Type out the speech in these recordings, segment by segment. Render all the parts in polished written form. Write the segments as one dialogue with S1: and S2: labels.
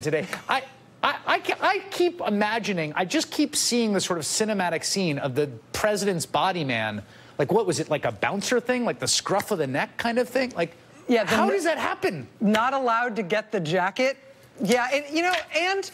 S1: today. I keep imagining, I just keep seeing the sort of cinematic scene of the president's body man. Like, what was it, like a bouncer thing? Like the scruff of the neck kind of thing? Like, yeah, how does that happen?
S2: Not allowed to get the jacket. Yeah, and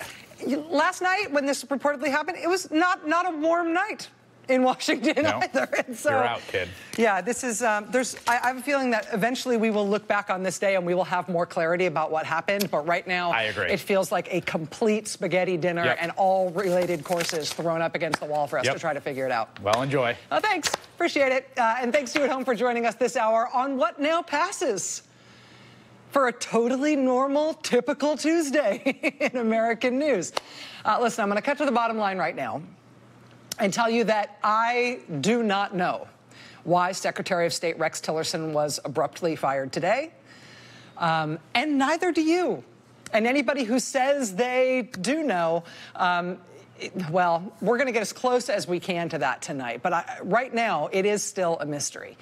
S2: last night when this reportedly happened, it was not a warm night in Washington either. And so,
S1: you're out, kid.
S2: Yeah, this is, I have a feeling that eventually we will look back on this day and we will have more clarity about what happened. But right now,
S1: I agree.
S2: It feels like a complete spaghetti dinner and all related courses thrown up against the wall for us to try to figure it out.
S1: Well, enjoy.
S2: Oh, thanks. Appreciate it. And thanks to you at home for joining us this hour on What Now Passes for a totally normal, typical Tuesday in American news. Listen, I'm going to cut to the bottom line right now and tell you that I do not know why Secretary of State Rex Tillerson was abruptly fired today, and neither do you. And anybody who says they do know, well, we're going to get as close as we can to that tonight. But right now, it is still a mystery.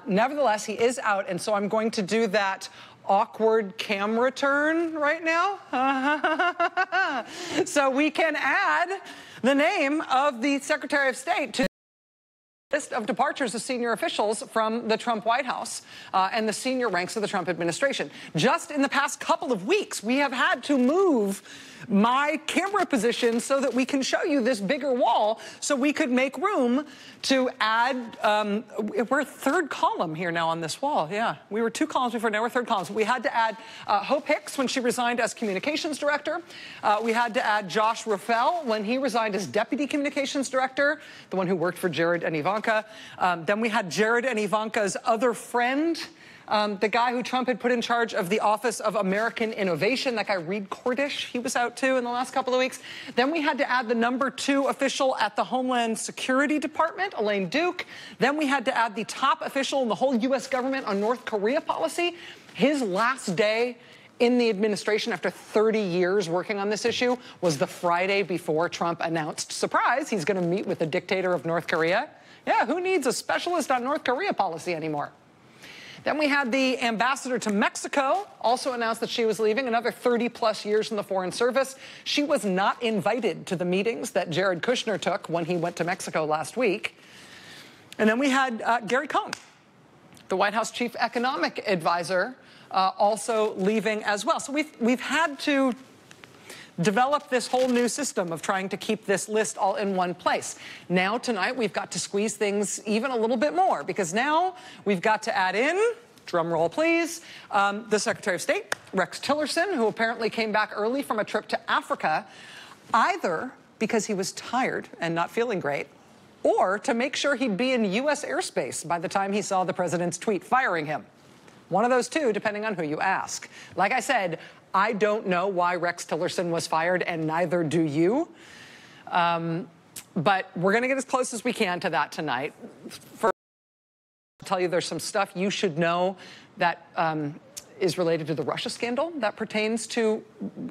S2: Nevertheless, he is out, and so I'm going to do that awkward camera turn right now. So we can add the name of the Secretary of State to the list of departures of senior officials from the Trump White House and the senior ranks of the Trump administration. Just in the past couple of weeks, we have had to move my camera position so that we can show you this bigger wall so we could make room to add, we're third column here now on this wall. Yeah, we were two columns before, now we're third column. So we had to add Hope Hicks when she resigned as communications director. We had to add Josh Rafael when he resigned as deputy communications director, the one who worked for Jared and Ivanka. Then we had Jared and Ivanka's other friend, the guy who Trump had put in charge of the Office of American Innovation, that guy Reed Cordish, he was out too in the last couple of weeks. Then we had to add the #2 official at the Homeland Security Department, Elaine Duke. Then we had to add the top official in the whole U.S. government on North Korea policy. His last day in the administration after 30 years working on this issue was the Friday before Trump announced, surprise, he's going to meet with the dictator of North Korea. Yeah, who needs a specialist on North Korea policy anymore? Then we had the ambassador to Mexico also announced that she was leaving, another 30-plus years in the Foreign Service. She was not invited to the meetings that Jared Kushner took when he went to Mexico last week. And then we had Gary Cohn, the White House chief economic advisor, also leaving as well. So we've had to develop this whole new system of trying to keep this list all in one place. Now, tonight, we've got to squeeze things even a little bit more, because now we've got to add in, drum roll please, the Secretary of State, Rex Tillerson, who apparently came back early from a trip to Africa, either because he was tired and not feeling great, or to make sure he'd be in U.S. airspace by the time he saw the president's tweet firing him. One of those two, depending on who you ask. Like I said, I don't know why Rex Tillerson was fired, and neither do you. But we're going to get as close as we can to that tonight. First, I'll tell you there's some stuff you should know that is related to the Russia scandal that pertains to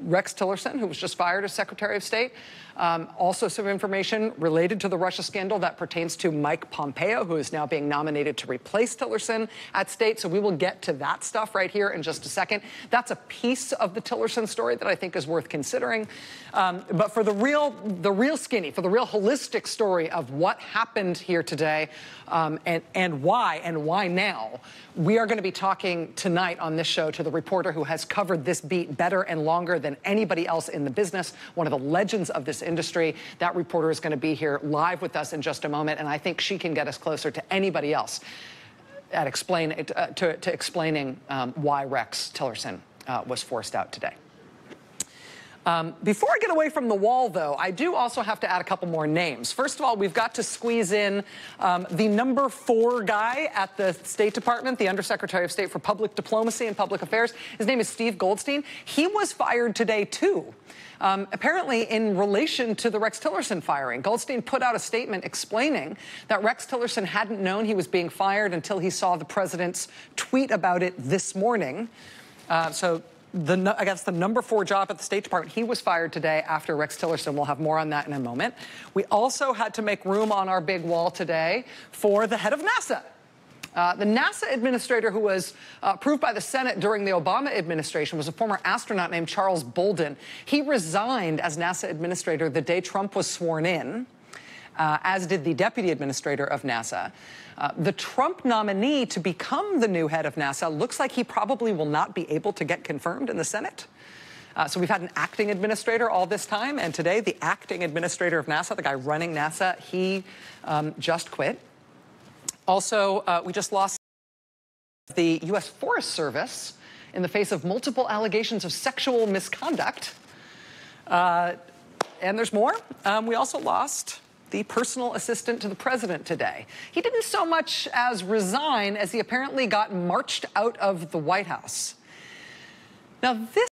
S2: Rex Tillerson, who was just fired as Secretary of State. Also some information related to the Russia scandal that pertains to Mike Pompeo, who is now being nominated to replace Tillerson at State. So we will get to that stuff right here in just a second. That's a piece of the Tillerson story that I think is worth considering. But for the real skinny, for the real holistic story of what happened here today and why now, we are going to be talking tonight on this show to the reporter who has covered this beat better and longer than anybody else in the business, one of the legends of this industry. That reporter is going to be here live with us in just a moment, and I think she can get us closer to anybody else at explaining why Rex Tillerson was forced out today. Before I get away from the wall, though, I do also have to add a couple more names. First of all, we've got to squeeze in the #4 guy at the State Department, the Undersecretary of State for Public Diplomacy and Public Affairs. His name is Steve Goldstein. He was fired today, too. Apparently in relation to the Rex Tillerson firing. Goldstein put out a statement explaining that Rex Tillerson hadn't known he was being fired until he saw the president's tweet about it this morning. I guess the #4 job at the State Department, he was fired today after Rex Tillerson. We'll have more on that in a moment. We also had to make room on our big wall today for the head of NASA. The NASA administrator who was approved by the Senate during the Obama administration was a former astronaut named Charles Bolden. He resigned as NASA administrator the day Trump was sworn in, as did the deputy administrator of NASA. The Trump nominee to become the new head of NASA looks like he probably will not be able to get confirmed in the Senate. So we've had an acting administrator all this time, and today the acting administrator of NASA, the guy running NASA, he just quit. Also, we just lost the U.S. Forest Service in the face of multiple allegations of sexual misconduct. And there's more. We also lost the personal assistant to the president today. He didn't so much as resign as he apparently got marched out of the White House. Now, this